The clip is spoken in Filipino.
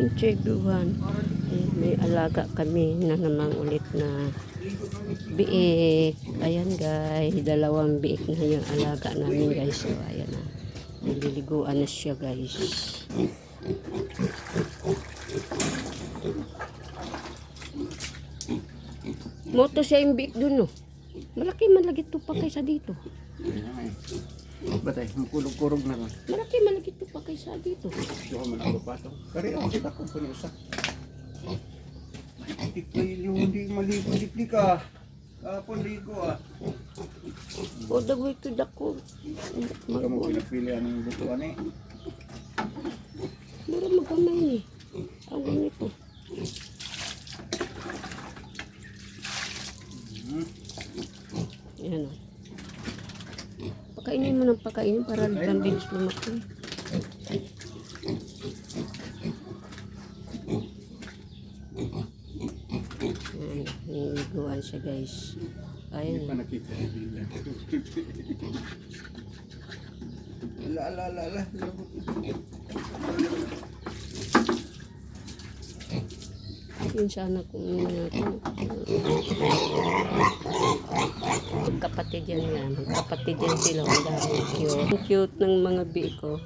Pinche everyone. May alaga kami na naman ulit na biik. Ayan guys, dalawang biik na yung alaga namin guys. So ayan na. Nililiguan na siya guys. Moto siya yung biik dun no. Malaki malagit to pa kaysa dito. Batay, makulog-kurog na ron. Malaki malagit to pa kaysa dito. Gusto ko man ako patong. Kari ako sila kung panusa. Tikli yung hindi maligo-dikli ka. Kapon ligo ah. O dagoy to dako. Huwag mo pinapili anong lutuan eh. Mura magamay ni. Ang ganito. Yan o. Pakainin mo ng pakainin para lang bilis lumaki. Ayan, niliguan siya guys. Hindi Ayan. pa nakita yung bila. La. Yun sana kung kapatid yan. Kapatid yan sila. Ang dami cute. Ang cute ng mga biik ko.